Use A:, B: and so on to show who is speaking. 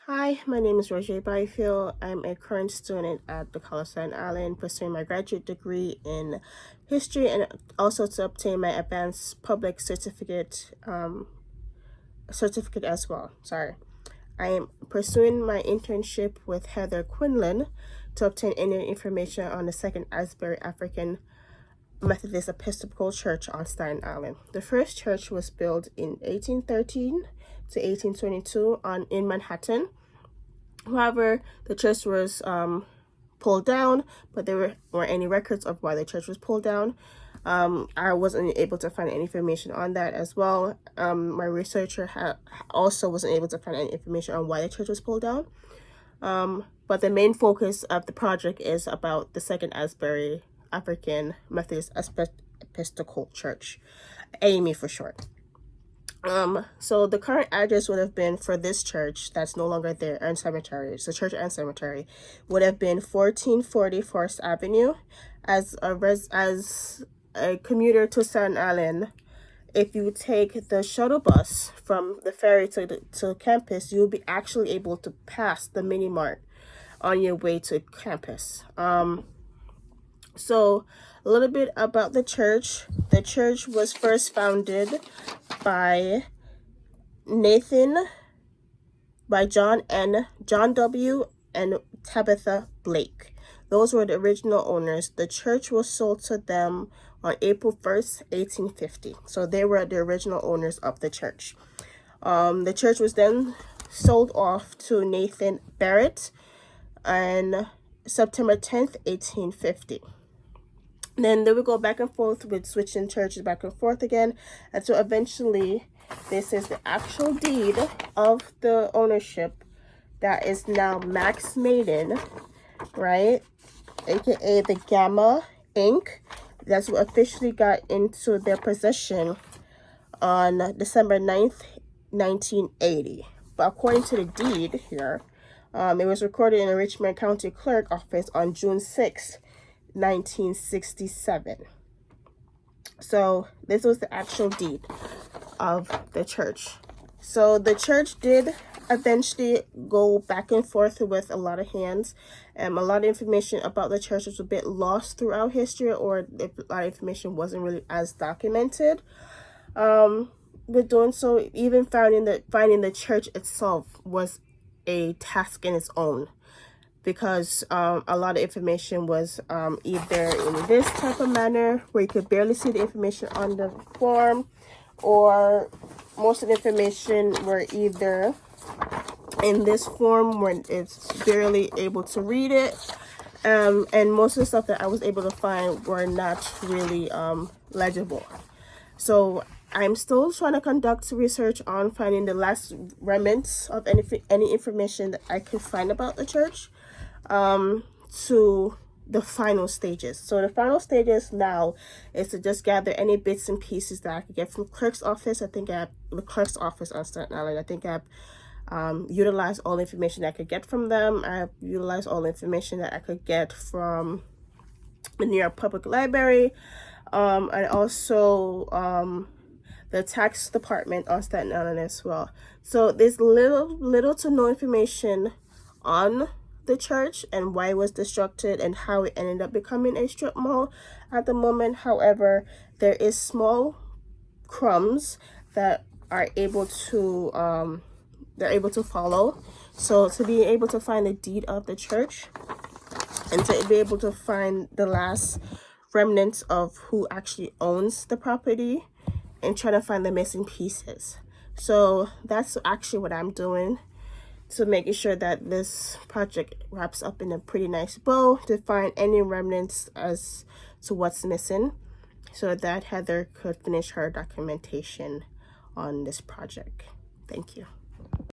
A: Hi, my name is Roger Byfield. I'm a current student at the College of Staten Island, pursuing my graduate degree in history and also to obtain my advanced public certificate as well. Sorry. I am pursuing my internship with Heather Quinlan to obtain any information on the Second Asbury African Methodist Episcopal Church on Staten Island. The first church was built in 1813 to 1822 in Manhattan. However, the church was pulled down, but there weren't any records of why the church was pulled down. I wasn't able to find any information on that as well. My researcher also wasn't able to find any information on why the church was pulled down. But the main focus of the project is about the Second Asbury African Methodist Episcopal Church, AME for short. So the current address would have been for this church that's no longer there, and cemetery. So church and cemetery would have been 1440 Forest Avenue. As a commuter to Staten Island, if you take the shuttle bus from the ferry to campus, you'll be actually able to pass the mini mart on your way to campus. So a little bit about the church. The church was first founded by John W. and Tabitha Blake. Those were the original owners. The church was sold to them on April 1st, 1850. So they were the original owners of the church. The church was then sold off to Nathan Barrett on September 10th, 1850. Then they would go back and forth with switching churches back and forth again. And so eventually, this is the actual deed of the ownership that is now Max Maiden, right? AKA the Gamma Inc. That's what officially got into their possession on December 9th, 1980. But according to the deed here, it was recorded in the Richmond County Clerk office on June 6th, 1967. So this was the actual deed of the church. So the church did eventually go back and forth with a lot of hands, and a lot of information about the church was a bit lost throughout history, or a lot of information wasn't really as documented. With doing so, even finding the church itself was a task in its own, because a lot of information was either in this type of manner where you could barely see the information on the form, or most of the information were either in this form where it's barely able to read it, and most of the stuff that I was able to find were not really legible. So I'm still trying to conduct research on finding the last remnants of any information that I could find about the church, to the final stages. So the final stages now is to just gather any bits and pieces that I could get from clerk's office. I think I have the clerk's office on Staten Island. I think I've utilized all the information that I could get from them. I've utilized all the information that I could get from the New York Public Library, and also the tax department on Staten Island as well. So there's little to no information on the church and why it was destructed and how it ended up becoming a strip mall at the moment. However, there is small crumbs that are able to follow. So to be able to find the deed of the church and to be able to find the last remnants of who actually owns the property and trying to find the missing pieces. So that's actually what I'm doing, to making sure that this project wraps up in a pretty nice bow, to find any remnants as to what's missing, so that Heather could finish her documentation on this project. Thank you.